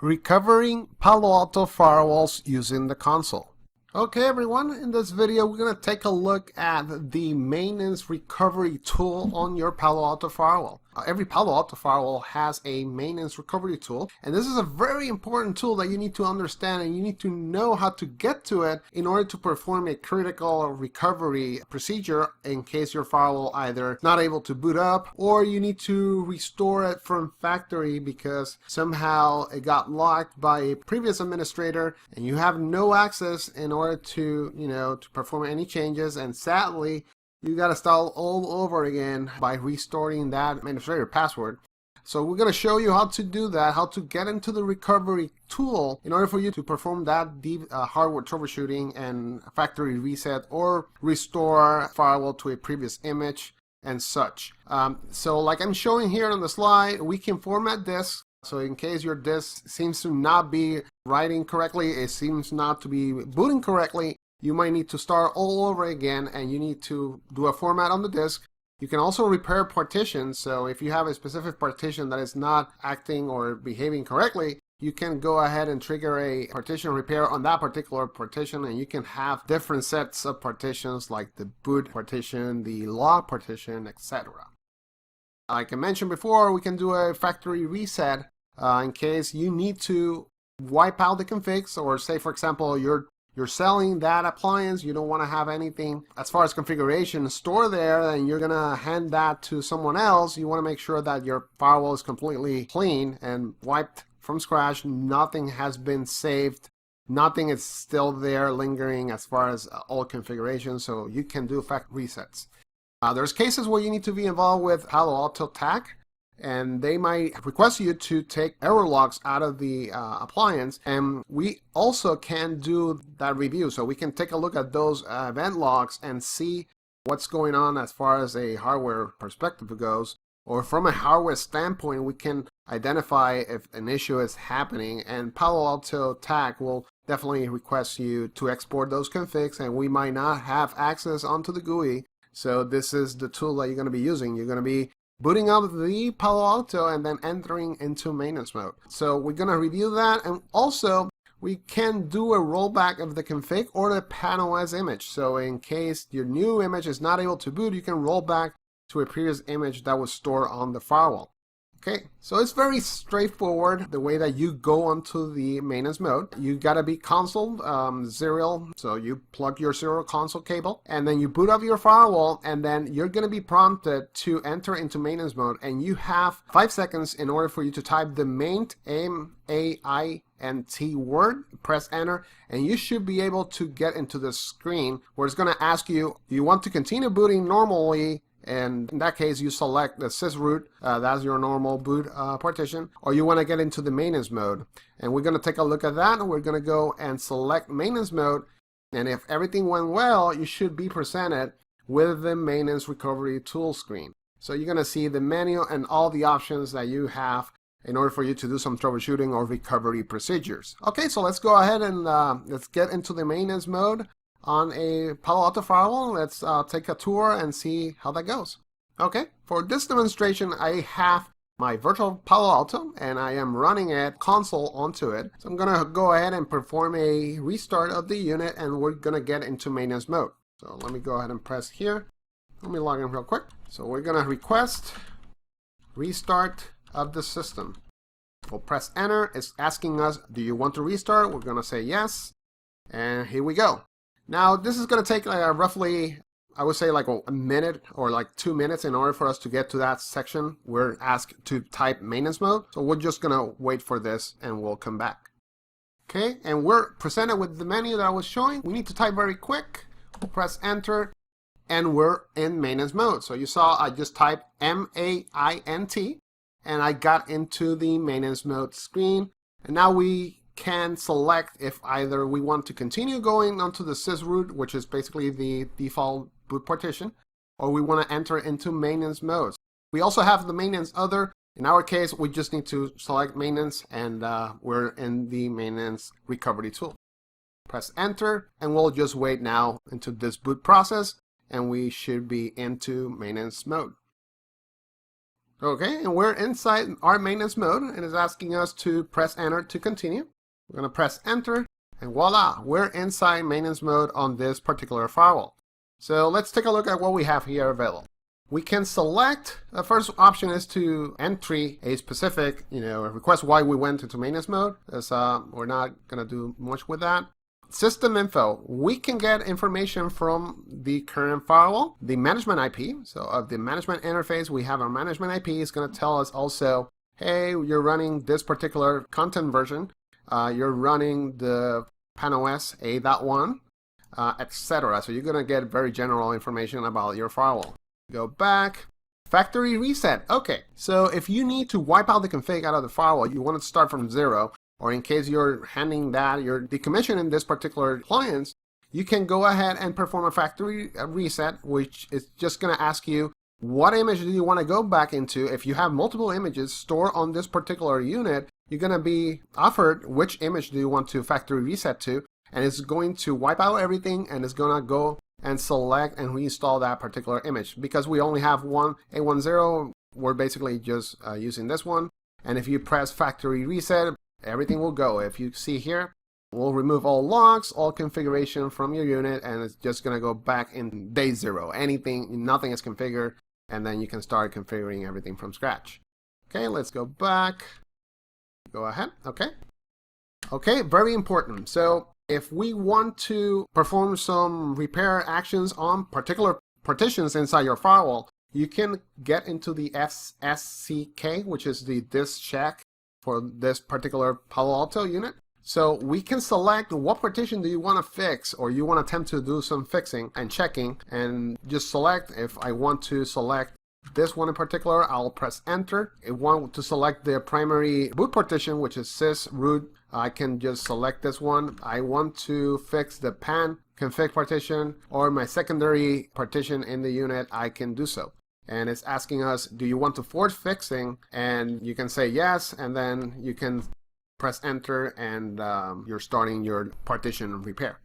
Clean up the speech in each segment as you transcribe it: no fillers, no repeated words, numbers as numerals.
Recovering Palo Alto firewalls using the console. Okay everyone, in this video we're going to take a look at the maintenance recovery tool on your Palo Alto firewall. Every Palo Alto firewall has a maintenance recovery tool, and this is a very important tool that you need to understand, and you need to know how to get to it in order to perform a critical recovery procedure in case your firewall either not able to boot up or you need to restore it from factory because somehow it got locked by a previous administrator and you have no access in order to to perform any changes, and sadly you got to start all over again by restoring that administrator password. So we're going to show you how to do that, how to get into the recovery tool in order for you to perform that deep hardware troubleshooting and factory reset or restore firewall to a previous image and such. So like I'm showing here on the slide, we can format disks. So in case your disk seems to not be writing correctly, it seems not to be booting correctly, you might need to start all over again and you need to do a format on the disk. You can also repair partitions. So if you have a specific partition that is not acting or behaving correctly, you can go ahead and trigger a partition repair on that particular partition, and you can have different sets of partitions like the boot partition, the log partition, etc. Like I mentioned before, we can do a factory reset in case you need to wipe out the configs, or say for example you're selling that appliance, you don't want to have anything as far as configuration stored there, and you're gonna hand that to someone else. You want to make sure that your firewall is completely clean and wiped from scratch. Nothing has been saved, nothing is still there lingering as far as old configuration, so you can do factory resets. There's cases where you need to be involved with Palo Alto TAC, and they might request you to take error logs out of the appliance, and we also can do that review. So we can take a look at those event logs and see what's going on as far as a hardware perspective goes, or from a hardware standpoint we can identify if an issue is happening, and Palo Alto TAC will definitely request you to export those configs, and we might not have access onto the GUI. So this is the tool that you're going to be using. You're going to be booting up the Palo Alto and then entering into maintenance mode. So we're going to review that, and also we can do a rollback of the config or the PAN-OS image. So in case your new image is not able to boot, you can roll back to a previous image that was stored on the firewall. Okay, so it's very straightforward the way that you go onto the maintenance mode. You gotta be console serial, so you plug your serial console cable and then you boot up your firewall, and then you're gonna be prompted to enter into maintenance mode, and you have 5 seconds in order for you to type the maint, M-A-I-N-T word, press enter, and you should be able to get into the screen where it's gonna ask you, do you want to continue booting normally? And in that case, you select the sysroot, that's your normal boot partition, or you want to get into the maintenance mode. And we're going to take a look at that, and we're going to go and select maintenance mode. And if everything went well, you should be presented with the maintenance recovery tool screen. So you're going to see the menu and all the options that you have in order for you to do some troubleshooting or recovery procedures. Okay, so let's go ahead and let's get into the maintenance mode on a Palo Alto firewall. Let's take a tour and see how that goes. Okay, for this demonstration I have my virtual Palo Alto and I am running a console onto it. So I'm gonna go ahead and perform a restart of the unit, and we're gonna get into maintenance mode. So let me go ahead and press here. Let me log in real quick. So we're gonna request restart of the system. We'll press enter. It's asking us, do you want to restart? We're gonna say yes, and here we go. Now this is going to take roughly, I would say like a minute or like 2 minutes in order for us to get to that section. We're asked to type maintenance mode, so we're just going to wait for this and we'll come back. Okay, and we're presented with the menu that I was showing. We need to type very quick. We'll press enter and we're in maintenance mode. So you saw I just typed M-A-I-N-T and I got into the maintenance mode screen, and now we can select if either we want to continue going onto the sysroot, which is basically the default boot partition, or we want to enter into maintenance mode. We also have the maintenance other. In our case, we just need to select maintenance, and we're in the maintenance recovery tool. Press enter, and we'll just wait now into this boot process, and we should be into maintenance mode. Okay, and we're inside our maintenance mode, and it's asking us to press enter to continue. We're going to press enter, and voila, we're inside maintenance mode on this particular firewall. So let's take a look at what we have here available. We can select, the first option is to entry a specific, request why we went into maintenance mode, as we're not going to do much with that. System info, we can get information from the current firewall, the management IP. So of the management interface, we have our management IP. It's going to tell us also, hey, you're running this particular content version. You're running the PAN-OS 8.1, etc. So you're going to get very general information about your firewall. Go back. Factory reset. Okay, so if you need to wipe out the config out of the firewall, you want to start from zero, or in case you're handing that, you're decommissioning this particular appliance, you can go ahead and perform a factory reset, which is just going to ask you what image do you want to go back into. If you have multiple images stored on this particular unit, you're going to be offered which image do you want to factory reset to, and it's going to wipe out everything, and it's going to go and select and reinstall that particular image. Because we only have one A10, we're basically just using this one, and if you press factory reset, everything will go. If you see here, we'll remove all logs, all configuration from your unit, and it's just going to go back in day zero. Nothing is configured, and then you can start configuring everything from scratch. Okay, let's go back. Go ahead. Okay, very important. So if we want to perform some repair actions on particular partitions inside your firewall, you can get into the SSCK, which is the disk check for this particular Palo Alto unit. So we can select what partition do you want to fix, or you want to attempt to do some fixing and checking, and just select. If I want to select this one in particular, I'll press enter. If I want to select the primary boot partition, which is sys root, I can just select this one. I want to fix the PAN config partition or my secondary partition in the unit, I can do so. And it's asking us, do you want to force fixing? And you can say yes, and then you can press enter, and you're starting your partition repair.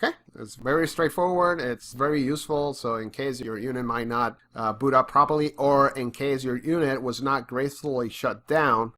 Okay, it's very straightforward. It's very useful. So in case your unit might not boot up properly, or in case your unit was not gracefully shut down,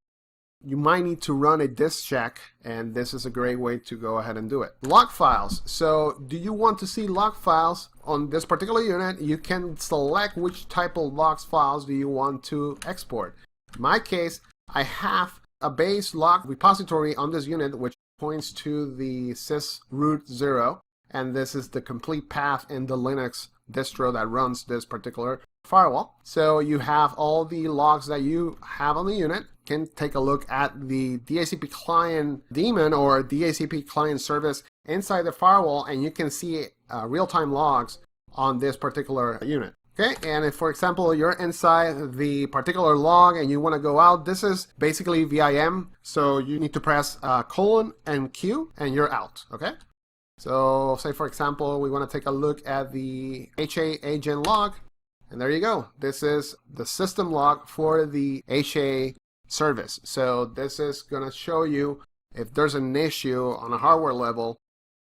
you might need to run a disk check, and this is a great way to go ahead and do it. Log files. So do you want to see log files on this particular unit? You can select which type of logs files do you want to export. In my case, I have a base log repository on this unit which points to the sys root 0, and this is the complete path in the Linux distro that runs this particular firewall. So you have all the logs that you have on the unit. You can take a look at the DHCP client daemon or DHCP client service inside the firewall, and you can see real-time logs on this particular unit. Okay, and if, for example, you're inside the particular log and you want to go out, this is basically VIM, so you need to press colon and Q, and you're out. Okay, so say, for example, we want to take a look at the HA agent log, and there you go. This is the system log for the HA service. So this is going to show you if there's an issue on a hardware level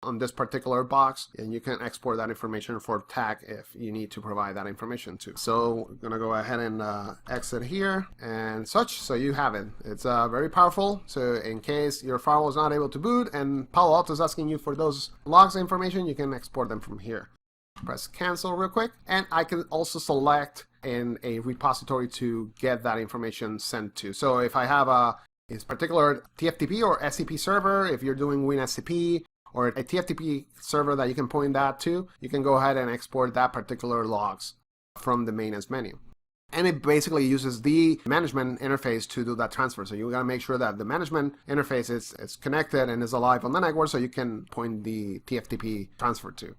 on this particular box, and you can export that information for tag if you need to provide that information too. So we're going to go ahead and exit here and such, so you have it. It's very powerful. So in case your firewall is not able to boot and Palo Alto is asking you for those logs information, you can export them from here. Press cancel real quick, and I can also select in a repository to get that information sent to. So if I have a particular TFTP or SCP server, if you're doing WinSCP, or a TFTP server that you can point that to, you can go ahead and export that particular logs from the maintenance menu. And it basically uses the management interface to do that transfer. So you got to make sure that the management interface is connected and is alive on the network, so you can point the TFTP transfer to.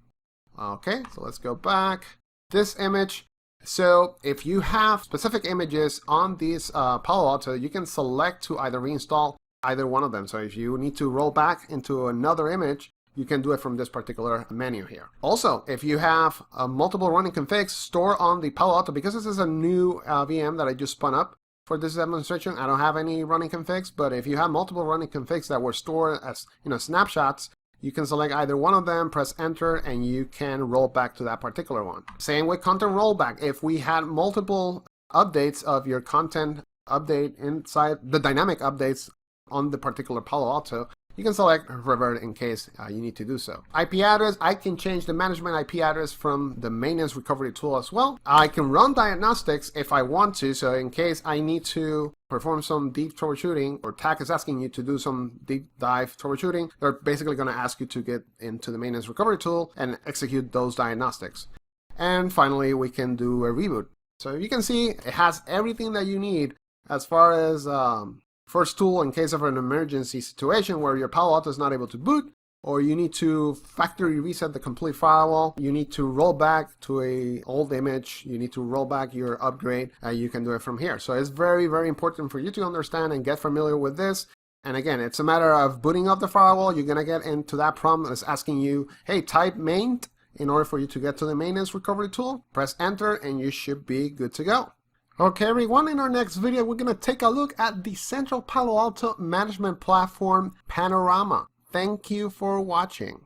Okay, so let's go back. This image. So if you have specific images on these Palo Alto, you can select to either reinstall either one of them. So if you need to roll back into another image, you can do it from this particular menu here. Also, if you have multiple running configs stored on the Palo Alto, because this is a new VM that I just spun up for this demonstration, I don't have any running configs, but if you have multiple running configs that were stored as snapshots, you can select either one of them, press enter, and you can roll back to that particular one. Same with content rollback. If we had multiple updates of your content update inside the dynamic updates on the particular Palo Alto, you can select revert in case you need to do so. IP address, I can change the management IP address from the maintenance recovery tool as well. I can run diagnostics if I want to, so in case I need to perform some deep troubleshooting, or TAC is asking you to do some deep dive troubleshooting, they're basically going to ask you to get into the maintenance recovery tool and execute those diagnostics. And finally, we can do a reboot. So you can see it has everything that you need as far as first tool in case of an emergency situation where your Palo Alto is not able to boot, or you need to factory reset the complete firewall, you need to roll back to an old image, you need to roll back your upgrade, you can do it from here. So it's very, very important for you to understand and get familiar with this. And again, it's a matter of booting up the firewall. You're going to get into that prompt that's asking you, hey, type maint in order for you to get to the maintenance recovery tool. Press enter and you should be good to go. Okay everyone, in our next video we're going to take a look at the Central Palo Alto Management Platform Panorama. Thank you for watching.